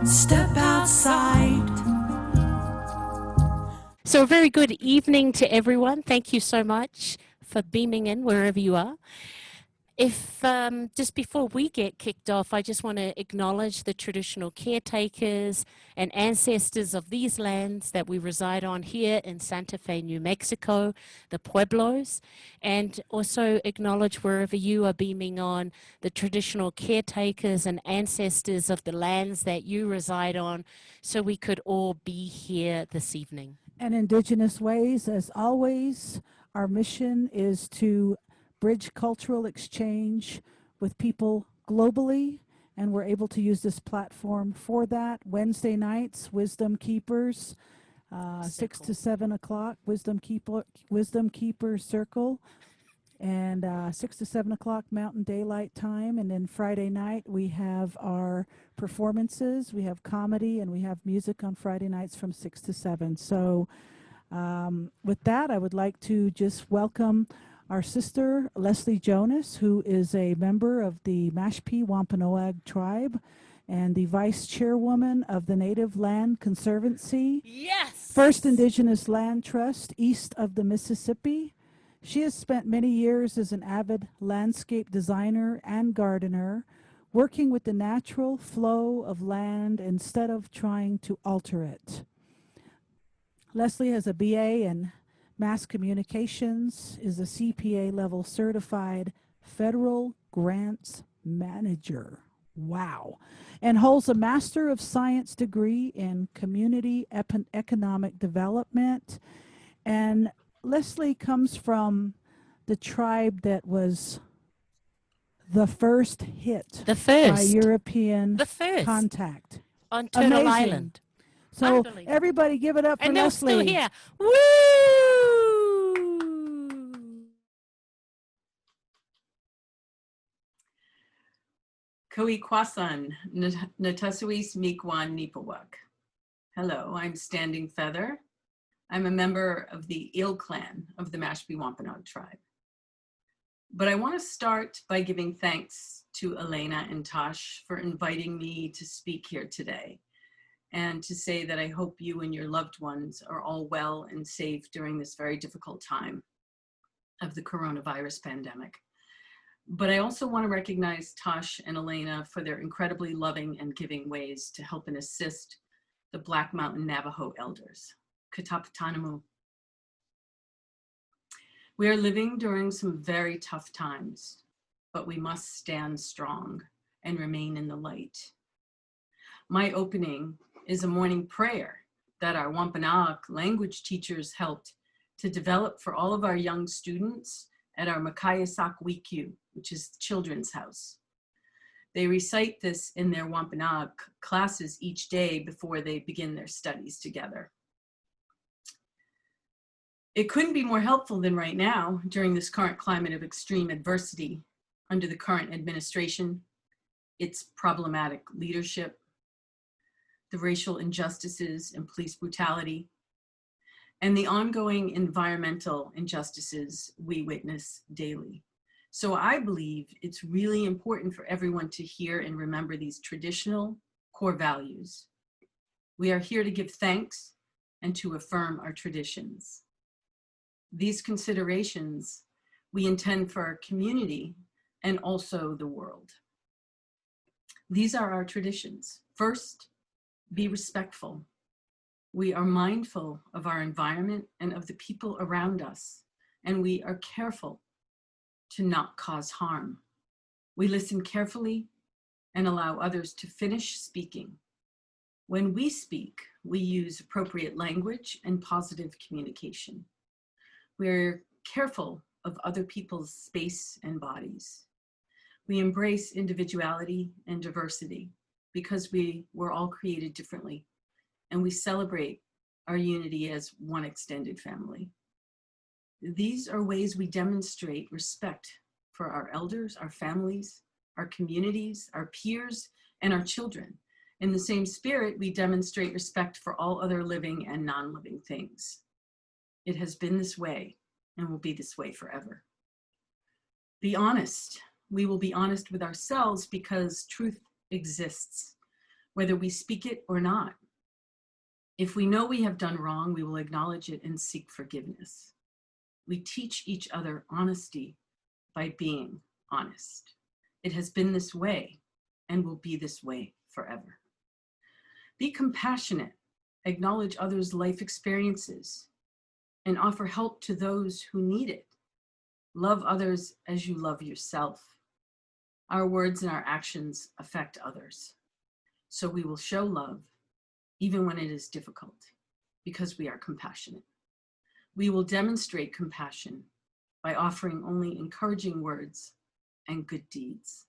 Step outside. So a very good evening to everyone. Thank you so much for beaming in wherever you are. If just before we get kicked off, I just want to acknowledge the traditional caretakers and ancestors of these lands that we reside on here in Santa Fe, New Mexico, the Pueblos, and also acknowledge wherever you are beaming on the traditional caretakers and ancestors of the lands that you reside on, so we could all be here this evening. And Indigenous Ways, as always, our mission is to bridge cultural exchange with people globally, and we're able to use this platform for that. Wednesday nights, Wisdom Keepers, 6 to 7 o'clock, Wisdom Keeper Circle, and 6 to 7 o'clock Mountain Daylight Time. And then Friday night, we have our performances. We have comedy and we have music on Friday nights from 6 to 7. So with that, I would like to just welcome our sister, Leslie Jonas, who is a member of the Mashpee Wampanoag tribe and the vice chairwoman of the Native Land Conservancy. Yes! First Indigenous Land Trust east of the Mississippi. She has spent many years as an avid landscape designer and gardener, working with the natural flow of land instead of trying to alter it. Leslie has a BA in Mass Communications, is a CPA level certified federal grants manager. Wow. And holds a Master of Science degree in Community Economic Development. And Leslie comes from the tribe that was the first hit by European contact on Turtle Amazing. Island. So everybody give it up for and they're Leslie. Still here. Woo! Koe Kwasan, Natasuis Miikwan Nipawak. Hello, I'm Standing Feather. I'm a member of the Il clan of the Mashpee Wampanoag tribe. But I want to start by giving thanks to Elena and Tosh for inviting me to speak here today, and to say that I hope you and your loved ones are all well and safe during this very difficult time of the coronavirus pandemic. But I also want to recognize Tosh and Elena for their incredibly loving and giving ways to help and assist the Black Mountain Navajo elders. Katapatanamu. We are living during some very tough times, but we must stand strong and remain in the light. My opening is a morning prayer that our Wampanoag language teachers helped to develop for all of our young students at our Makayasak Wikyu, which is the children's house. They recite this in their Wampanoag classes each day before they begin their studies together. It couldn't be more helpful than right now during this current climate of extreme adversity under the current administration, its problematic leadership, the racial injustices and police brutality, and the ongoing environmental injustices we witness daily. So I believe it's really important for everyone to hear and remember these traditional core values. We are here to give thanks and to affirm our traditions. These considerations we intend for our community and also the world. These are our traditions. First, be respectful. We are mindful of our environment and of the people around us, and we are careful to not cause harm. We listen carefully and allow others to finish speaking. When we speak, we use appropriate language and positive communication. We're careful of other people's space and bodies. We embrace individuality and diversity because we were all created differently, and we celebrate our unity as one extended family. These are ways we demonstrate respect for our elders, our families, our communities, our peers, and our children. In the same spirit, we demonstrate respect for all other living and non-living things. It has been this way and will be this way forever. Be honest. We will be honest with ourselves because truth exists. whether we speak it or not. If we know we have done wrong, we will acknowledge it and seek forgiveness. We teach each other honesty by being honest. It has been this way and will be this way forever. Be compassionate, acknowledge others' life experiences, and offer help to those who need it. Love others as you love yourself. Our words and our actions affect others. So we will show love even when it is difficult, because we are compassionate. We will demonstrate compassion by offering only encouraging words and good deeds.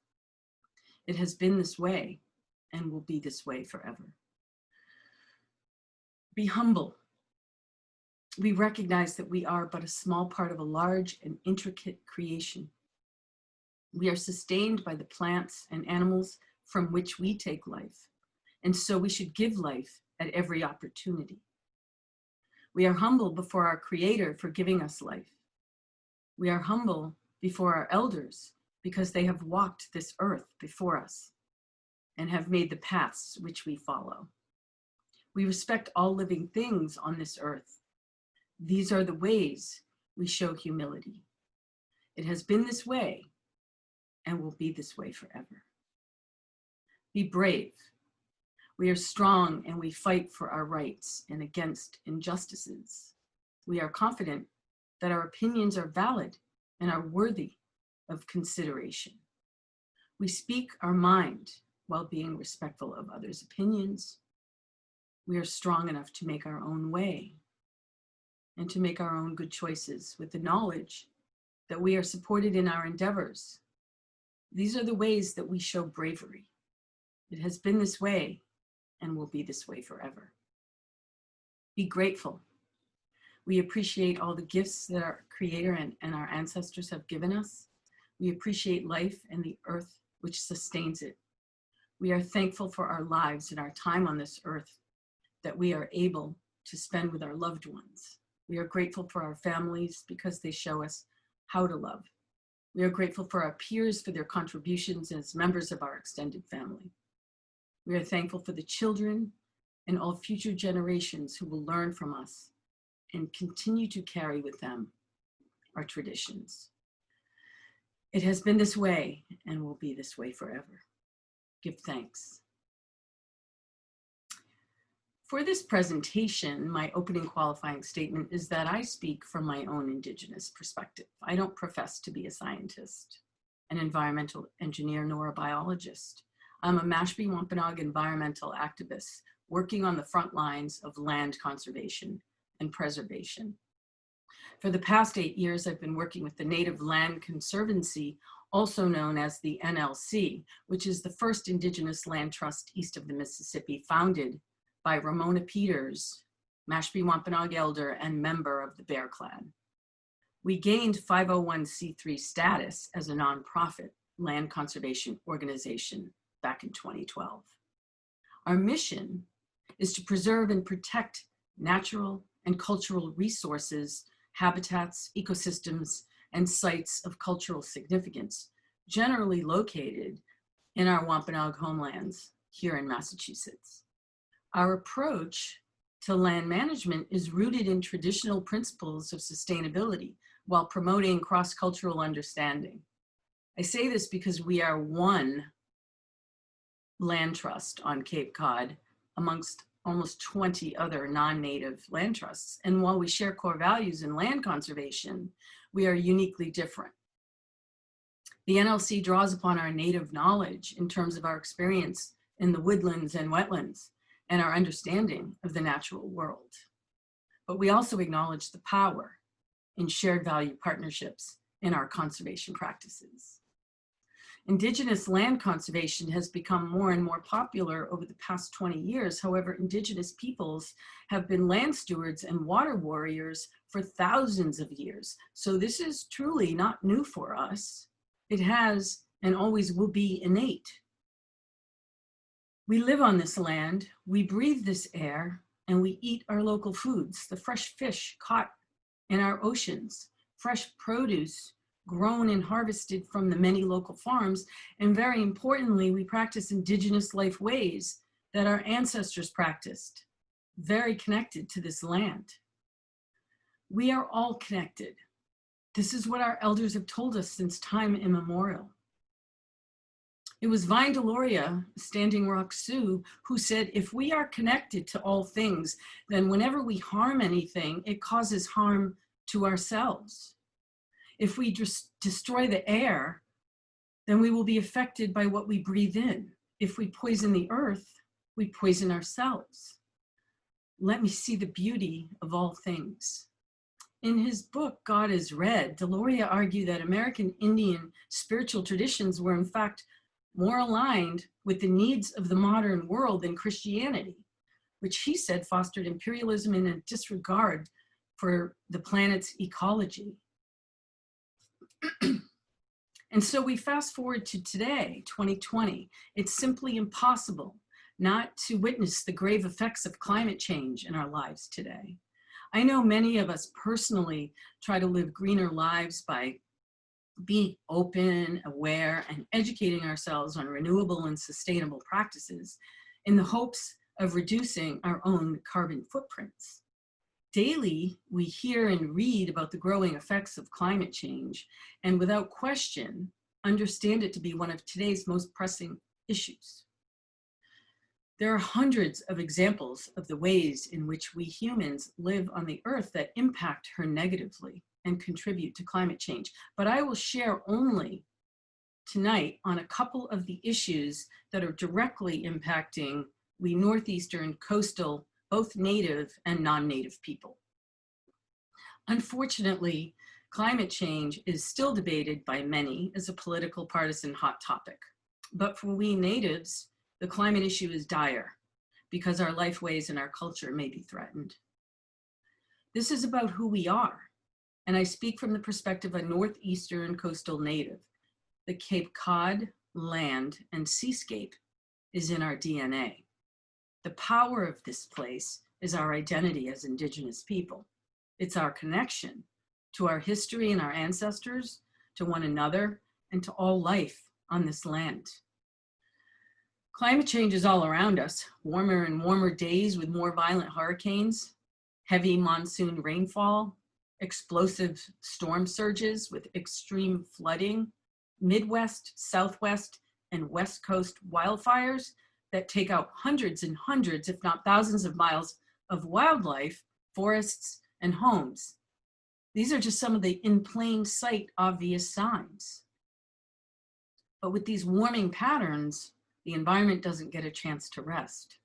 It has been this way and will be this way forever. Be humble. We recognize that we are but a small part of a large and intricate creation. We are sustained by the plants and animals from which we take life, and so we should give life at every opportunity. We are humble before our Creator for giving us life. We are humble before our elders because they have walked this earth before us and have made the paths which we follow. We respect all living things on this earth. These are the ways we show humility. It has been this way and will be this way forever. Be brave. We are strong and we fight for our rights and against injustices. We are confident that our opinions are valid and are worthy of consideration. We speak our mind while being respectful of others' opinions. We are strong enough to make our own way and to make our own good choices with the knowledge that we are supported in our endeavors. These are the ways that we show bravery. It has been this way and will be this way forever. Be grateful. We appreciate all the gifts that our Creator and our ancestors have given us. We appreciate life and the earth which sustains it. We are thankful for our lives and our time on this earth that we are able to spend with our loved ones. We are grateful for our families because they show us how to love. We are grateful for our peers for their contributions as members of our extended family. We are thankful for the children and all future generations who will learn from us and continue to carry with them our traditions. It has been this way and will be this way forever. Give thanks. For this presentation, my opening qualifying statement is that I speak from my own Indigenous perspective. I don't profess to be a scientist, an environmental engineer, nor a biologist. I'm a Mashpee Wampanoag environmental activist working on the front lines of land conservation and preservation. For the past 8 years, I've been working with the Native Land Conservancy, also known as the NLC, which is the first Indigenous land trust east of the Mississippi, founded by Ramona Peters, Mashpee Wampanoag elder and member of the Bear Clan. We gained 501c3 status as a nonprofit land conservation organization back in 2012. Our mission is to preserve and protect natural and cultural resources, habitats, ecosystems, and sites of cultural significance, generally located in our Wampanoag homelands here in Massachusetts. Our approach to land management is rooted in traditional principles of sustainability while promoting cross-cultural understanding. I say this because we are one land trust on Cape Cod amongst almost 20 other non-native land trusts. And while we share core values in land conservation, we are uniquely different. The NLC draws upon our native knowledge in terms of our experience in the woodlands and wetlands and our understanding of the natural world. But we also acknowledge the power in shared value partnerships in our conservation practices. Indigenous land conservation has become more and more popular over the past 20 years. However, Indigenous peoples have been land stewards and water warriors for thousands of years. So this is truly not new for us. It has and always will be innate. We live on this land, we breathe this air, and we eat our local foods, the fresh fish caught in our oceans, fresh produce grown and harvested from the many local farms, and very importantly, we practice Indigenous life ways that our ancestors practiced, very connected to this land. We are all connected. This is what our elders have told us since time immemorial. It was Vine Deloria, Standing Rock Sioux, who said, if we are connected to all things, then whenever we harm anything, it causes harm to ourselves. If we destroy the air, then we will be affected by what we breathe in. If we poison the earth, we poison ourselves. Let me see the beauty of all things. In his book, God is Red, Deloria argued that American Indian spiritual traditions were in fact more aligned with the needs of the modern world than Christianity, which he said fostered imperialism and a disregard for the planet's ecology. And so we fast forward to today, 2020. It's simply impossible not to witness the grave effects of climate change in our lives today. I know many of us personally try to live greener lives by being open, aware, and educating ourselves on renewable and sustainable practices in the hopes of reducing our own carbon footprints. Daily, we hear and read about the growing effects of climate change, and without question, understand it to be one of today's most pressing issues. There are hundreds of examples of the ways in which we humans live on the earth that impact her negatively and contribute to climate change. But I will share only tonight on a couple of the issues that are directly impacting we northeastern, coastal, both native and non-native people. Unfortunately, climate change is still debated by many as a political partisan hot topic. But for we natives, the climate issue is dire because our lifeways and our culture may be threatened. This is about who we are. And I speak from the perspective of a northeastern coastal native. The Cape Cod land and seascape is in our DNA. The power of this place is our identity as Indigenous people. It's our connection to our history and our ancestors, to one another, and to all life on this land. Climate change is all around us. Warmer and warmer days with more violent hurricanes, heavy monsoon rainfall, explosive storm surges with extreme flooding, Midwest, Southwest, and West Coast wildfires that take out hundreds and hundreds, if not thousands of miles of wildlife, forests, and homes. These are just some of the in plain sight obvious signs. But with these warming patterns, the environment doesn't get a chance to rest.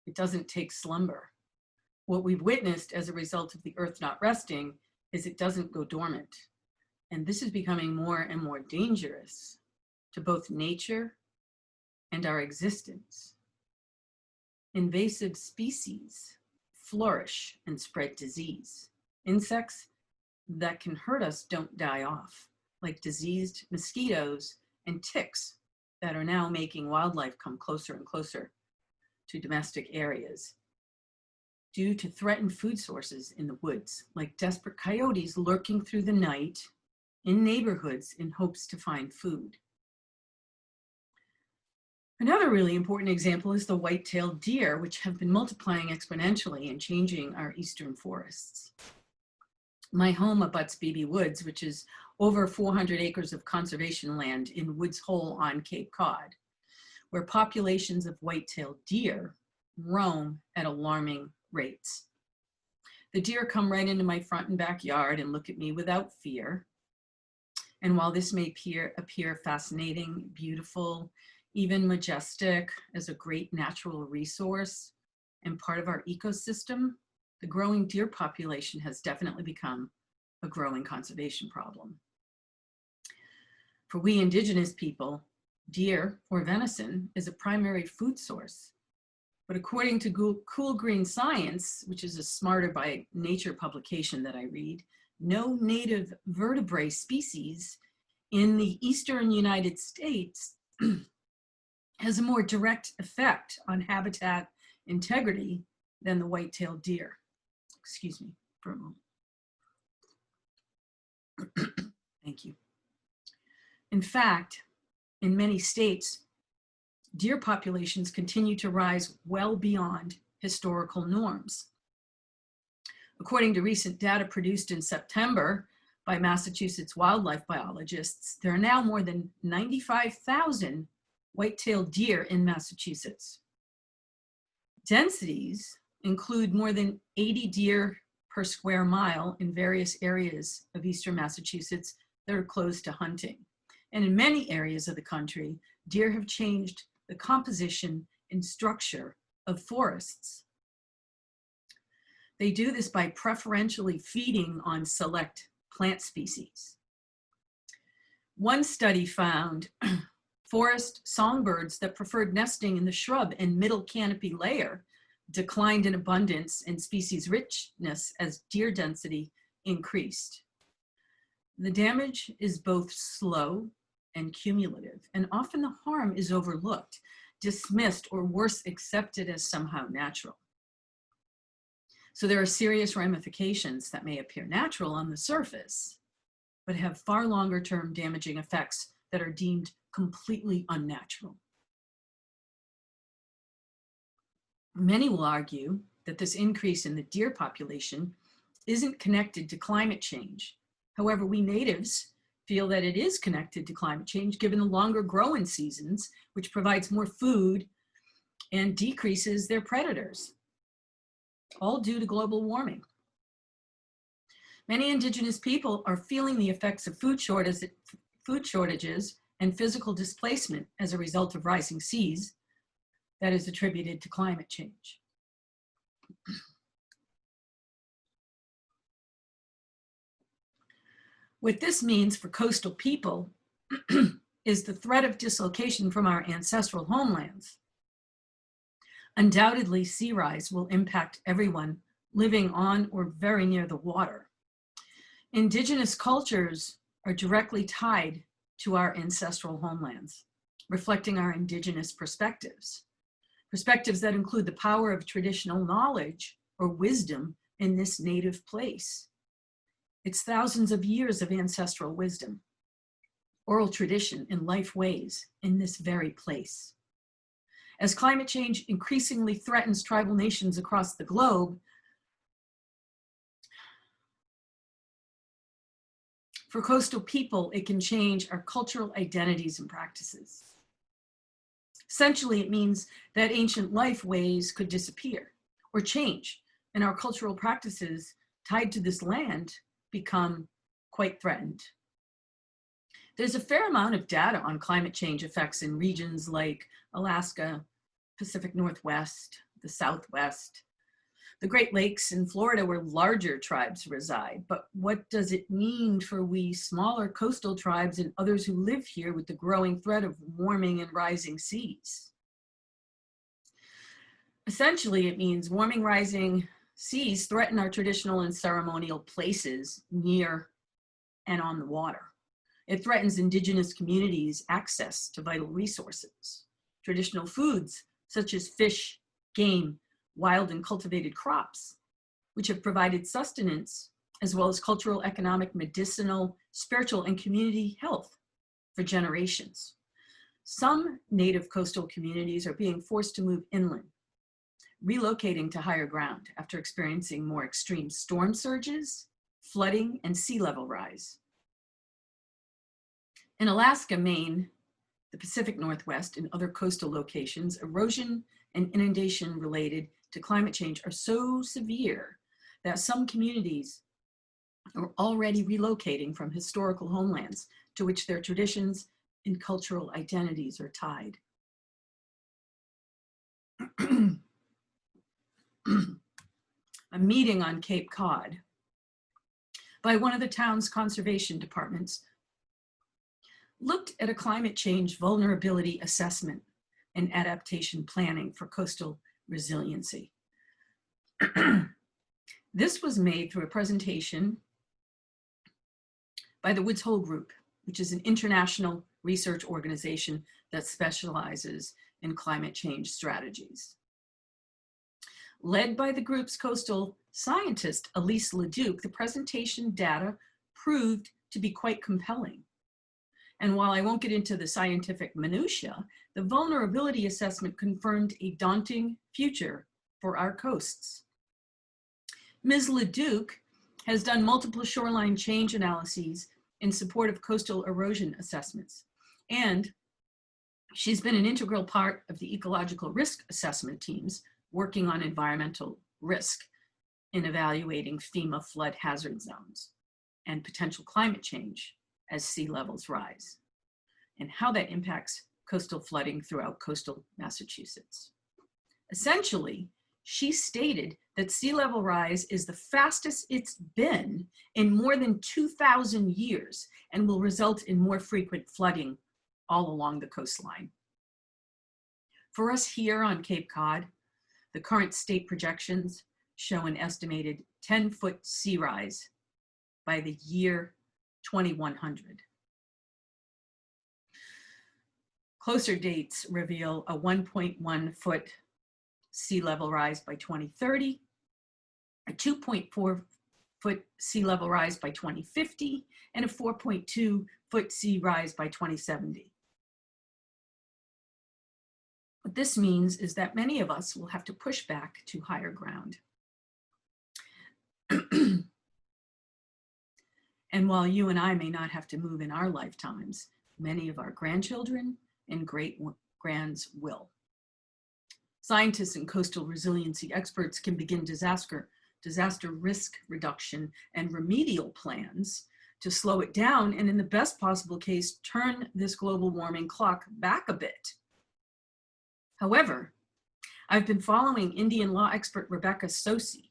It doesn't take slumber. What we've witnessed as a result of the earth not resting is it doesn't go dormant. And this is becoming more and more dangerous to both nature and our existence. Invasive species flourish and spread disease. Insects that can hurt us don't die off, like diseased mosquitoes and ticks that are now making wildlife come closer and closer to domestic areas due to threatened food sources in the woods, like desperate coyotes lurking through the night in neighborhoods in hopes to find food. Another really important example is the white-tailed deer, which have been multiplying exponentially and changing our eastern forests. My home abuts Beebe Woods, which is over 400 acres of conservation land in Woods Hole on Cape Cod, where populations of white-tailed deer roam at alarming rates. The deer come right into my front and backyard and look at me without fear. And while this may appear fascinating, beautiful, even majestic as a great natural resource and part of our ecosystem, the growing deer population has definitely become a growing conservation problem. For we Indigenous people, deer or venison is a primary food source. But according to Cool Green Science, which is a Smarter by Nature publication that I read, no native vertebrate species in the eastern United States has a more direct effect on habitat integrity than the white-tailed deer. Excuse me for a moment. Thank you. In fact, in many states, deer populations continue to rise well beyond historical norms. According to recent data produced in September by Massachusetts wildlife biologists, there are now more than 95,000 white-tailed deer in Massachusetts. Densities include more than 80 deer per square mile in various areas of eastern Massachusetts that are closed to hunting. And in many areas of the country, deer have changed the composition and structure of forests. They do this by preferentially feeding on select plant species. One study found forest songbirds that preferred nesting in the shrub and middle canopy layer declined in abundance and species richness as deer density increased. The damage is both slow and cumulative, and often the harm is overlooked, dismissed, or worse, accepted as somehow natural. So there are serious ramifications that may appear natural on the surface, but have far longer term damaging effects that are deemed completely unnatural. Many will argue that this increase in the deer population isn't connected to climate change. However, we natives feel that it is connected to climate change given the longer growing seasons, which provides more food and decreases their predators, all due to global warming. Many Indigenous people are feeling the effects of food shortages and physical displacement as a result of rising seas that is attributed to climate change. What this means for coastal people is the threat of dislocation from our ancestral homelands. Undoubtedly, sea rise will impact everyone living on or very near the water. Indigenous cultures are directly tied to our ancestral homelands, reflecting our Indigenous perspectives. Perspectives that include the power of traditional knowledge or wisdom in this native place. It's thousands of years of ancestral wisdom, oral tradition, and life ways in this very place. As climate change increasingly threatens tribal nations across the globe, for coastal people, it can change our cultural identities and practices. Essentially, it means that ancient life ways could disappear or change, and our cultural practices tied to this land become quite threatened. There's a fair amount of data on climate change effects in regions like Alaska, Pacific Northwest, the Southwest, the Great Lakes in Florida where larger tribes reside. But what does it mean for we smaller coastal tribes and others who live here with the growing threat of warming and rising seas? Essentially, it means warming, rising seas threaten our traditional and ceremonial places near and on the water. It threatens Indigenous communities' access to vital resources. Traditional foods such as fish, game, wild and cultivated crops, which have provided sustenance, as well as cultural, economic, medicinal, spiritual, and community health for generations. Some native coastal communities are being forced to move inland, relocating to higher ground after experiencing more extreme storm surges, flooding, and sea level rise. In Alaska, Maine, the Pacific Northwest, and other coastal locations, erosion and inundation related to climate change are so severe that some communities are already relocating from historical homelands to which their traditions and cultural identities are tied. A meeting on Cape Cod by one of the town's conservation departments looked at a climate change vulnerability assessment and adaptation planning for coastal resiliency. This was made through a presentation by the Woods Hole Group, which is an international research organization that specializes in climate change strategies. Led by the group's coastal scientist, Elise Leduc, the presentation data proved to be quite compelling. And while I won't get into the scientific minutiae, the vulnerability assessment confirmed a daunting future for our coasts. Ms. Leduc has done multiple shoreline change analyses in support of coastal erosion assessments. And she's been an integral part of the ecological risk assessment teams working on environmental risk in evaluating FEMA flood hazard zones and potential climate change as sea levels rise, and how that impacts coastal flooding throughout coastal Massachusetts. Essentially, she stated that sea level rise is the fastest it's been in more than 2,000 years and will result in more frequent flooding all along the coastline. For us here on Cape Cod, the current state projections show an estimated 10-foot sea rise by the year 2100. Closer dates reveal a 1.1 foot sea level rise by 2030, a 2.4 foot sea level rise by 2050, and a 4.2 foot sea rise by 2070. What this means is that many of us will have to push back to higher ground. And while you and I may not have to move in our lifetimes, many of our grandchildren and great-grands will. Scientists and coastal resiliency experts can begin disaster risk reduction and remedial plans to slow it down, and in the best possible case, turn this global warming clock back a bit. However, I've been following Indian law expert Rebecca Sosi,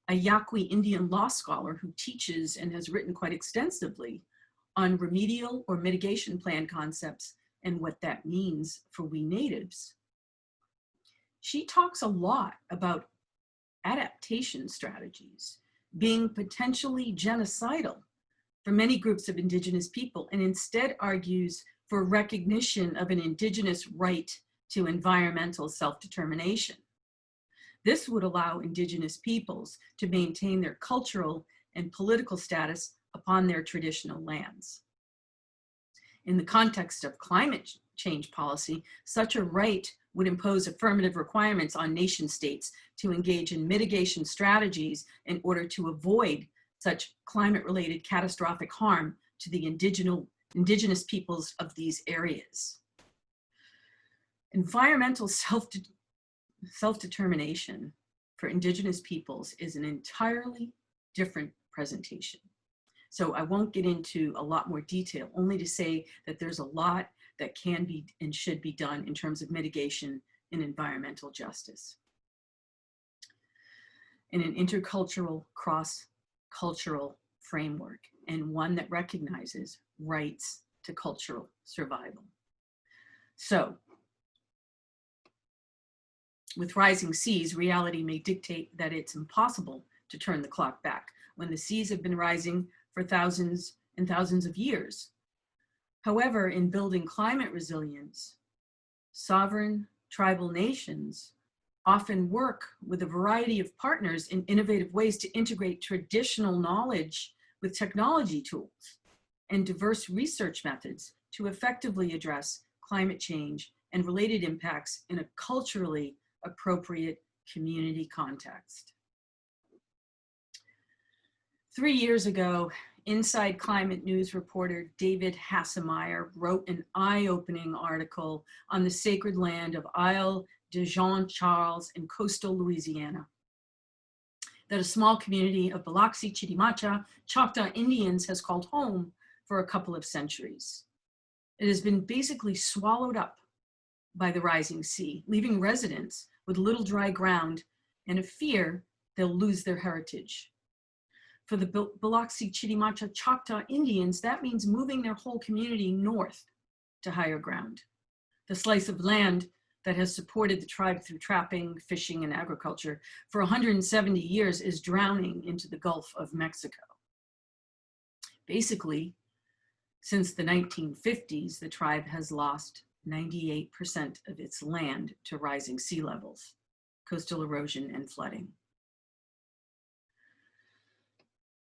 a Yaqui Indian law scholar who teaches and has written quite extensively on remedial or mitigation plan concepts and what that means for we natives. She talks a lot about adaptation strategies being potentially genocidal for many groups of Indigenous people, and instead argues for recognition of an Indigenous right to environmental self-determination. This would allow Indigenous peoples to maintain their cultural and political status upon their traditional lands. In the context of climate change policy, such a right would impose affirmative requirements on nation states to engage in mitigation strategies in order to avoid such climate-related catastrophic harm to the indigenous peoples of these areas. Environmental self-determination for Indigenous peoples is an entirely different presentation. So I won't get into a lot more detail, only to say that there's a lot that can be and should be done in terms of mitigation and environmental justice. In an intercultural, cross-cultural framework, and one that recognizes rights to cultural survival. So, with rising seas, reality may dictate that it's impossible to turn the clock back when the seas have been rising for thousands and thousands of years. However, in building climate resilience, sovereign tribal nations often work with a variety of partners in innovative ways to integrate traditional knowledge with technology tools and diverse research methods to effectively address climate change and related impacts in a culturally appropriate community context. 3 years ago, Inside Climate News reporter David Hassemeyer wrote an eye-opening article on the sacred land of Isle de Jean-Charles in coastal Louisiana that a small community of Biloxi, Chitimacha, Choctaw Indians has called home for a couple of centuries. It has been basically swallowed up by the rising sea, leaving residents with little dry ground and a fear they'll lose their heritage. For the Biloxi, Chitimacha, Choctaw Indians, that means moving their whole community north to higher ground. The slice of land that has supported the tribe through trapping, fishing, and agriculture for 170 years is drowning into the Gulf of Mexico. Basically, since the 1950s, the tribe has lost 98% of its land to rising sea levels, coastal erosion, and flooding.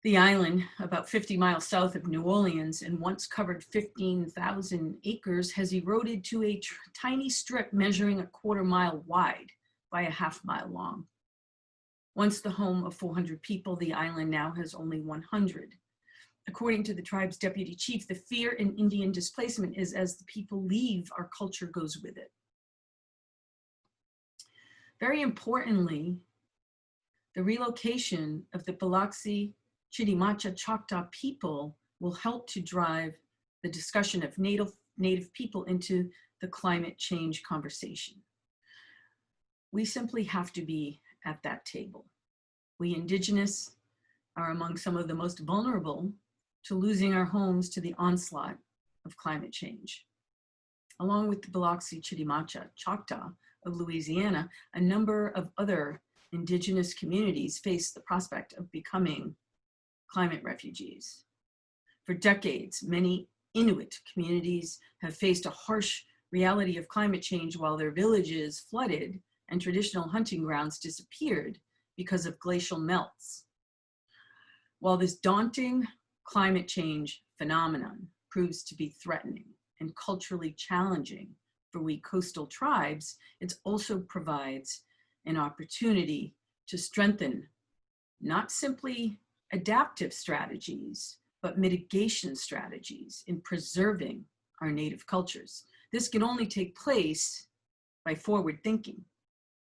The island, about 50 miles south of New Orleans and once covered 15,000 acres, has eroded to a tiny strip measuring a quarter-mile wide by a half-mile long. Once the home of 400 people, the island now has only 100. According to the tribe's deputy chief, the fear in Indian displacement is as the people leave, our culture goes with it. Very importantly, the relocation of the Biloxi, Chitimacha, Choctaw people will help to drive the discussion of Native people into the climate change conversation. We simply have to be at that table. We Indigenous are among some of the most vulnerable to losing our homes to the onslaught of climate change. Along with the Biloxi, Chitimacha, Choctaw of Louisiana, a number of other Indigenous communities face the prospect of becoming climate refugees. For decades, many Inuit communities have faced a harsh reality of climate change while their villages flooded and traditional hunting grounds disappeared because of glacial melts. While this daunting climate change phenomenon proves to be threatening and culturally challenging for we coastal tribes, it also provides an opportunity to strengthen not simply adaptive strategies, but mitigation strategies in preserving our native cultures. This can only take place by forward thinking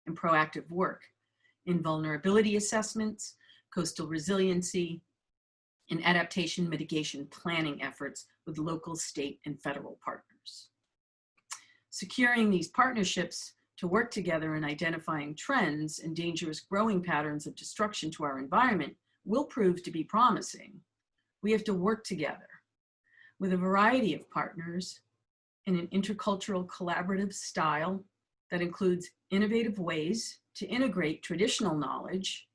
and proactive work in vulnerability assessments, coastal resiliency, and adaptation mitigation planning efforts with local, state, and federal partners. Securing these partnerships to work together in identifying trends and dangerous growing patterns of destruction to our environment will prove to be promising. We have to work together with a variety of partners in an intercultural collaborative style that includes innovative ways to integrate traditional knowledge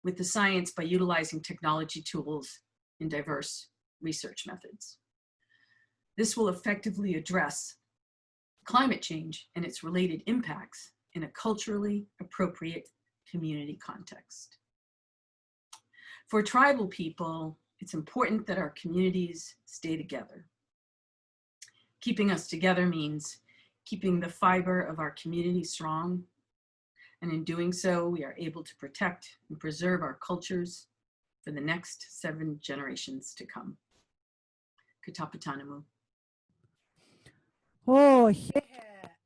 with the science by utilizing technology tools and diverse research methods. This will effectively address climate change and its related impacts in a culturally appropriate community context. For tribal people, it's important that our communities stay together. Keeping us together means keeping the fiber of our community strong, and in doing so, we are able to protect and preserve our cultures for the next 7 generations to come. Katapatanamu. Oh, yeah.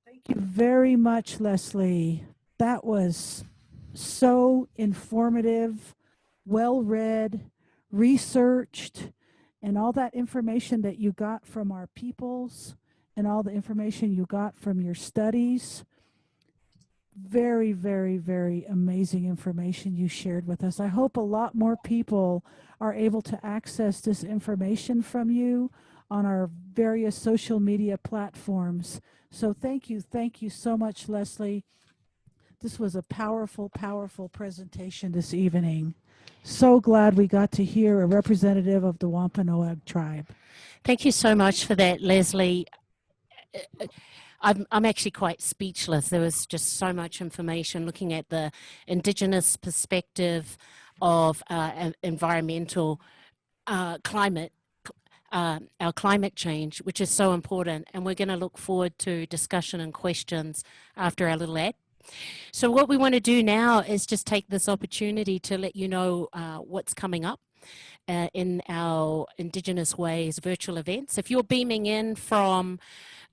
Thank you very much, Leslie. That was so informative, well-read, researched, and all that information that you got from our peoples and all the information you got from your studies. Very, very, very amazing information you shared with us. I hope a lot more people are able to access this information from you on our various social media platforms. So thank you so much, Leslie. This was a powerful, powerful presentation this evening. So glad we got to hear a representative of the Wampanoag tribe. Thank you so much for that, Leslie. I'm actually quite speechless. There was just so much information looking at the Indigenous perspective of environmental climate, our climate change, which is so important. And we're going to look forward to discussion and questions after our little ad. So what we want to do now is just take this opportunity to let you know what's coming up in our Indigenous Ways virtual events. If you're beaming in from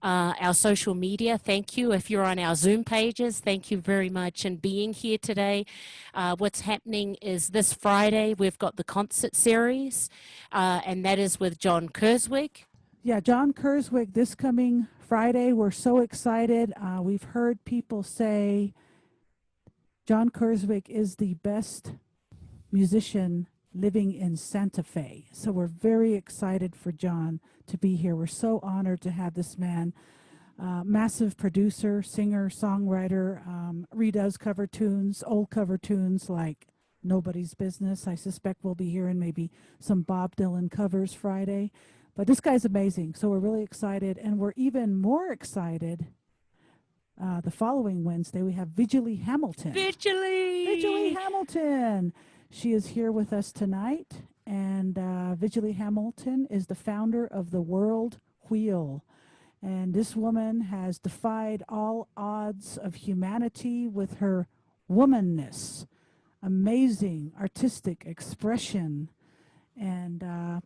our social media, thank you. If you're on our Zoom pages, thank you very much in being here today. What's happening is this Friday, we've got the concert series, and that is with John Kerswig. Yeah, John Kerswig this coming Friday. We're so excited. We've heard people say John Kerswig is the best musician living in Santa Fe. So we're very excited for John to be here. We're so honored to have this man. Massive producer, singer, songwriter, redoes cover tunes, old cover tunes like Nobody's Business. I suspect we'll be hearing maybe some Bob Dylan covers Friday. But this guy's amazing, so we're really excited. And we're even more excited the following Wednesday. We have Vigily Hamilton. Vigily Hamilton. She is here with us tonight, And Vigily Hamilton is the founder of the World Wheel. And this woman has defied all odds of humanity with her womanness, amazing artistic expression, and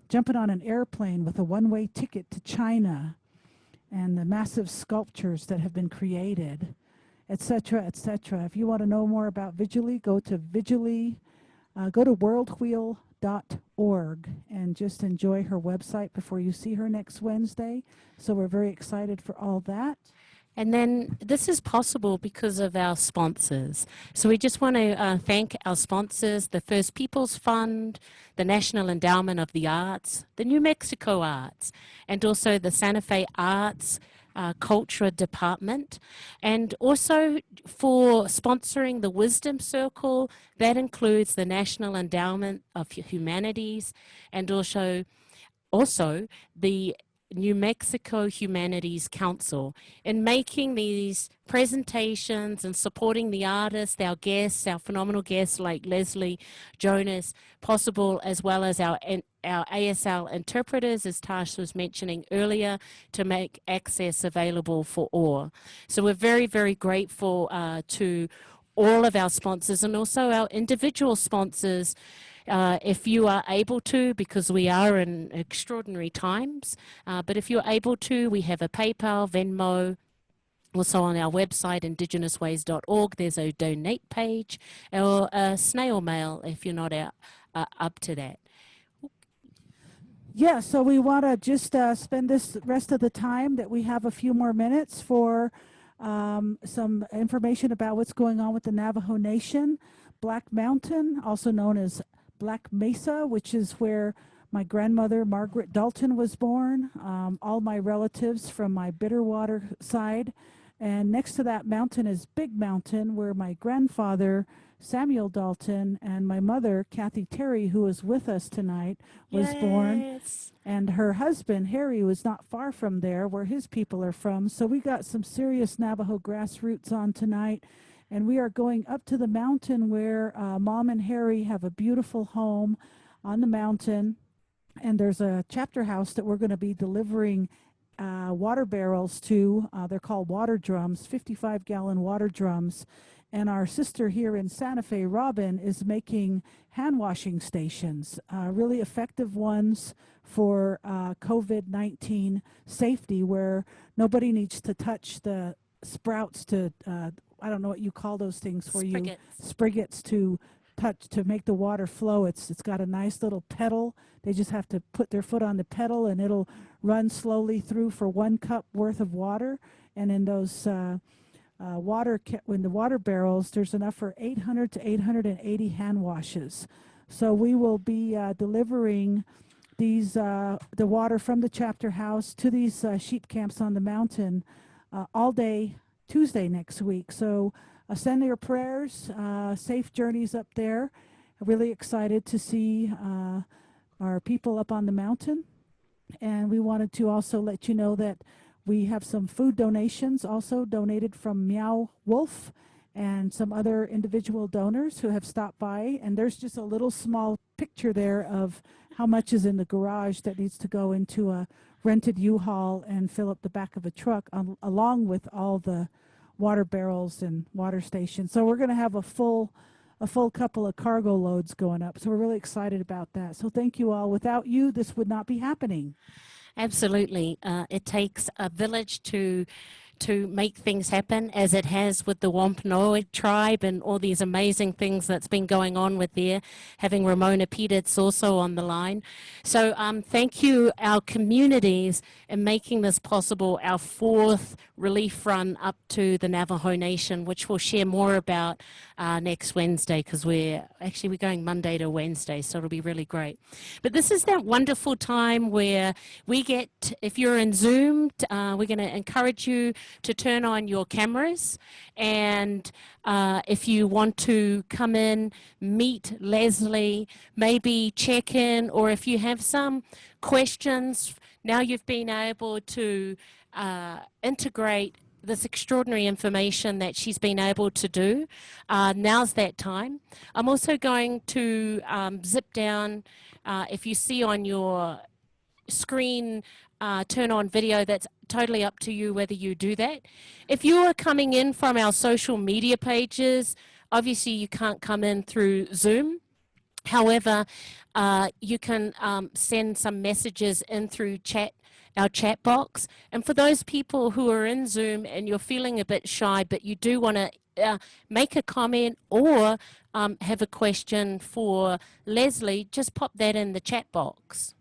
jumping on an airplane with a one-way ticket to China, and the massive sculptures that have been created, etc., etc. If you want to know more about Vigily, go to worldwheel.org and just enjoy her website before you see her next Wednesday. So we're very excited for all that. And then this is possible because of our sponsors. So we just want to thank our sponsors, the First Peoples Fund, the National Endowment of the Arts, the New Mexico Arts, and also the Santa Fe Arts Culture Department, and also for sponsoring the Wisdom Circle. That includes the National Endowment of Humanities and also the New Mexico Humanities Council, in making these presentations and supporting the artists, our guests, our phenomenal guests like Leslie, Jonas, possible, as well as our ASL interpreters, as Tash was mentioning earlier, to make access available for all. So we're very, very grateful to all of our sponsors and also our individual sponsors. If you are able to, because we are in extraordinary times, but if you're able to, we have a PayPal, Venmo, also on our website, IndigenousWays.org, there's a donate page, or a snail mail if you're not up to that. Yeah, so we want to just spend this rest of the time that we have a few more minutes for some information about what's going on with the Navajo Nation. Black Mountain, also known as Black Mesa, which is where my grandmother, Margaret Dalton, was born. All my relatives from my Bitterwater side. And next to that mountain is Big Mountain, where my grandfather, Samuel Dalton, and my mother, Kathy Terry, who is with us tonight, was born. And her husband, Harry, was not far from there, where his people are from. So we got some serious Navajo grassroots on tonight. And we are going up to the mountain where Mom and Harry have a beautiful home on the mountain. And there's a chapter house that we're going to be delivering water barrels to. They're called water drums, 55-gallon water drums. And our sister here in Santa Fe, Robin, is making hand washing stations, really effective ones for COVID-19 safety, where nobody needs to touch the sprouts to I don't know what you call those things for you. Spriggets to touch to make the water flow. It's got a nice little pedal. They just have to put their foot on the pedal and it'll run slowly through for 1 cup worth of water. And in those in the water barrels, there's enough for 800 to 880 hand washes. So we will be delivering these the water from the chapter house to these sheep camps on the mountain all day Tuesday next week. So send your prayers, safe journeys up there. Really excited to see our people up on the mountain. And we wanted to also let you know that we have some food donations also donated from Meow Wolf and some other individual donors who have stopped by. And there's just a little small picture there of how much is in the garage that needs to go into a rented U-Haul and fill up the back of a truck, along with all the water barrels and water stations. So we're going to have a full couple of cargo loads going up. So we're really excited about that. So thank you all. Without you, this would not be happening. Absolutely. It takes a village to make things happen, as it has with the Wampanoag tribe and all these amazing things that's been going on with there, having Ramona Petitz also on the line. So thank you, our communities, in making this possible, our 4th relief run up to the Navajo Nation, which we'll share more about next Wednesday, because we're going Monday to Wednesday, so it'll be really great. But this is that wonderful time where we get, if you're in Zoom, we're going to encourage you to turn on your cameras, and if you want to come in, meet Leslie, maybe check in, or if you have some questions, now you've been able to integrate this extraordinary information that she's been able to do. Now's that time. I'm also going to zip down, if you see on your screen, turn on video, that's totally up to you whether you do that. If you are coming in from our social media pages, obviously you can't come in through Zoom. However, you can send some messages in through our chat box. And for those people who are in Zoom and you're feeling a bit shy, but you do want to make a comment or have a question for Leslie, just pop that in the chat box.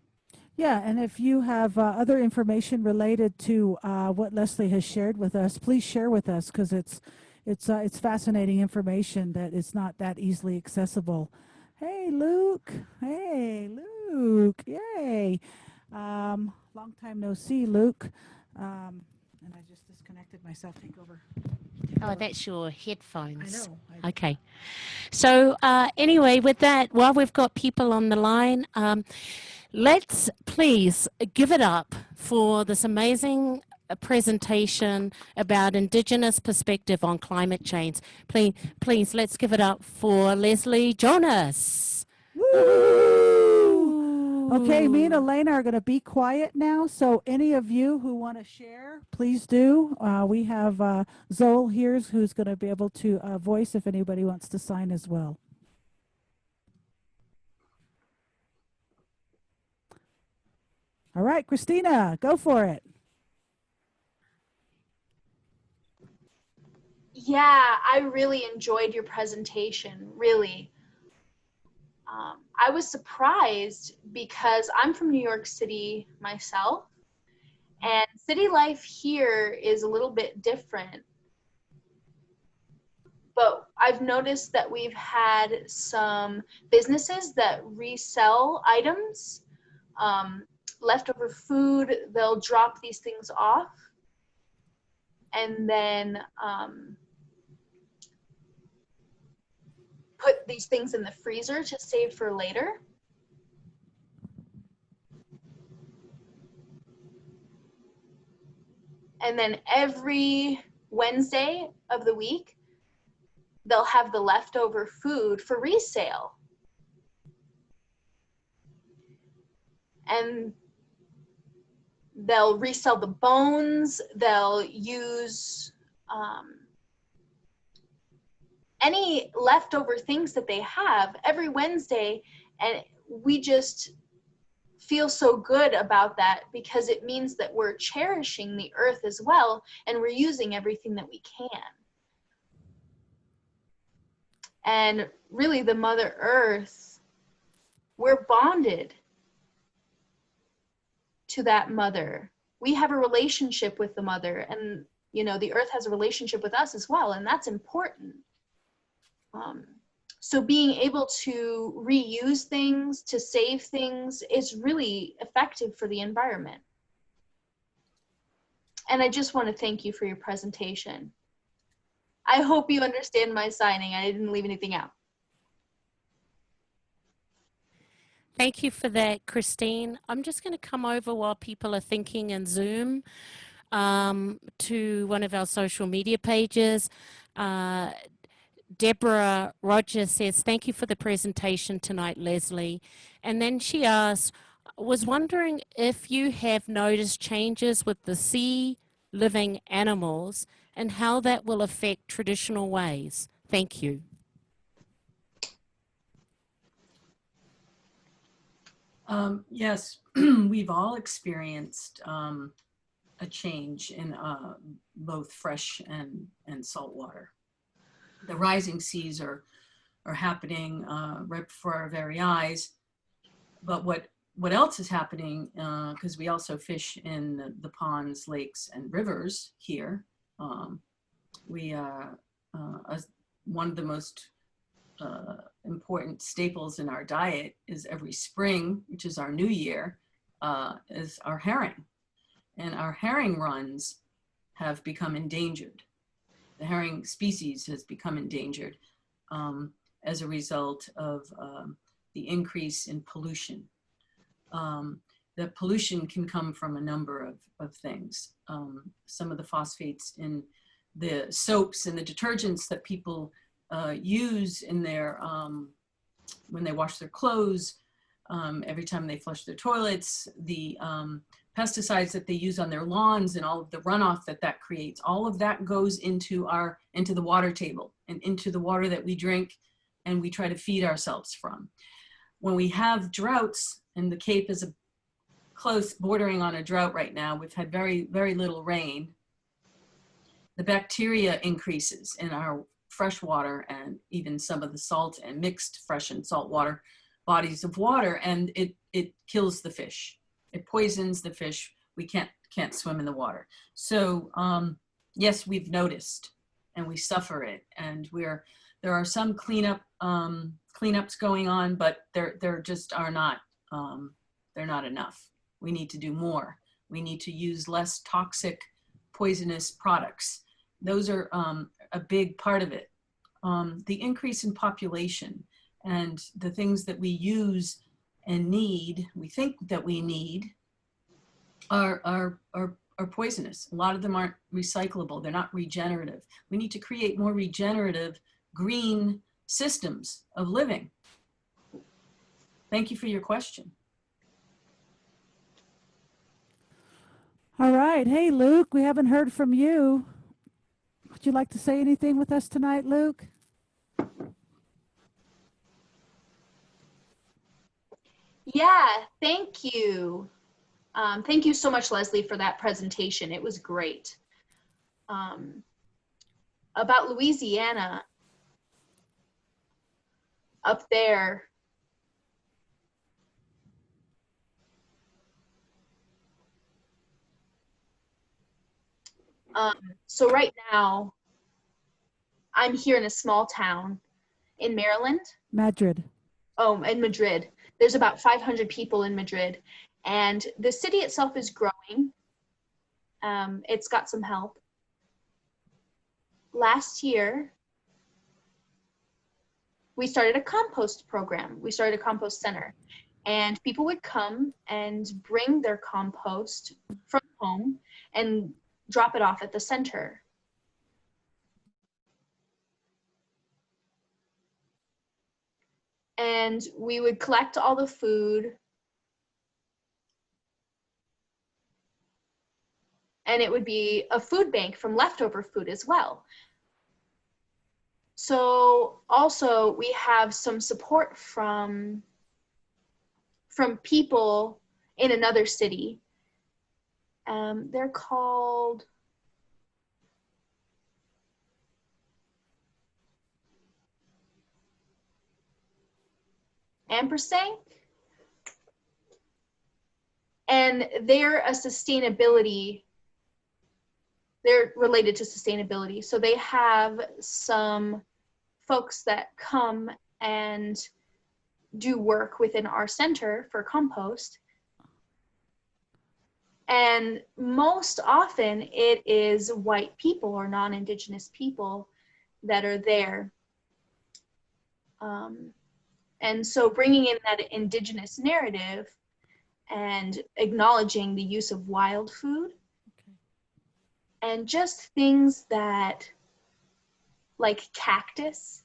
Yeah, and if you have other information related to what Leslie has shared with us, please share with us, because it's fascinating information that is not that easily accessible. Hey, Luke. Hey, Luke. Yay. Long time no see, Luke. And I just disconnected myself. Take over. Oh, that's your headphones. I know. Okay. So anyway, with that, while we've got people on the line, let's please give it up for this amazing presentation about Indigenous perspective on climate change. Please, let's give it up for Leslie Jonas. Woo! Okay, me and Elena are going to be quiet now, so any of you who want to share, please do. We have Zoel here who's going to be able to voice if anybody wants to sign as well. All right, Christina, go for it. Yeah, I really enjoyed your presentation, really. I was surprised because I'm from New York City myself, and city life here is a little bit different. But I've noticed that we've had some businesses that resell items, leftover food, they'll drop these things off, and then put these things in the freezer to save for later. And then every Wednesday of the week, they'll have the leftover food for resale. And they'll resell the bones, they'll use any leftover things that they have every Wednesday, and we just feel so good about that because it means that we're cherishing the earth as well, and we're using everything that we can. And really, the Mother Earth, we're bonded to that mother. We have a relationship with the mother, and you know, the earth has a relationship with us as well, and that's important. So being able to reuse things, to save things, is really effective for the environment. And I just want to thank you for your presentation. I hope you understand my signing. I didn't leave anything out. Thank you for that, Christine. I'm just going to come over while people are thinking in Zoom to one of our social media pages. Deborah Rogers says, thank you for the presentation tonight, Leslie. And then she asks, was wondering if you have noticed changes with the sea living animals and how that will affect traditional ways. Thank you. Yes, we've all experienced a change in both fresh and salt water. The rising seas are happening right before our very eyes. But what else is happening, because we also fish in the ponds, lakes, and rivers here. One of the most important staples in our diet is every spring, which is our new year, is our herring. And our herring runs have become endangered. The herring species has become endangered as a result of the increase in pollution. the pollution can come from a number of things. Some of the phosphates in the soaps and the detergents that people use in their, when they wash their clothes, every time they flush their toilets, the pesticides that they use on their lawns and all of the runoff that creates, all of that goes into the water table and into the water that we drink and we try to feed ourselves from. When we have droughts, and the Cape is close bordering on a drought right now, we've had very, very little rain, the bacteria increases in our fresh water and even some of the salt and mixed fresh and salt water bodies of water, and it kills the fish. It poisons the fish. We can't swim in the water. So yes, we've noticed and we suffer it, and there are some cleanups going on, but there just are not, they're not enough. We need to do more. We need to use less toxic, poisonous products. Those are a big part of it. The increase in population and the things that we use and need, we think that we need, are poisonous. A lot of them aren't recyclable. They're not regenerative. We need to create more regenerative, green systems of living. Thank you for your question. All right. Hey, Luke, we haven't heard from you. Would you like to say anything with us tonight, Luke? Yeah, thank you. Thank you so much, Leslie, for that presentation. It was great. About Louisiana, up there, so right now, I'm here in a small town in Maryland. Madrid. Oh, in Madrid. There's about 500 people in Madrid, and the city itself is growing. It's got some help. Last year, we started a compost program. We started a compost center, and people would come and bring their compost from home and drop it off at the center. And we would collect all the food, and it would be a food bank from leftover food as well. So also we have some support from people in another city. They're called Ampersand, and they're related to sustainability. So they have some folks that come and do work within our center for compost. And most often it is white people or non-Indigenous people that are there. And so bringing in that Indigenous narrative and acknowledging the use of wild food, and just things that, like cactus,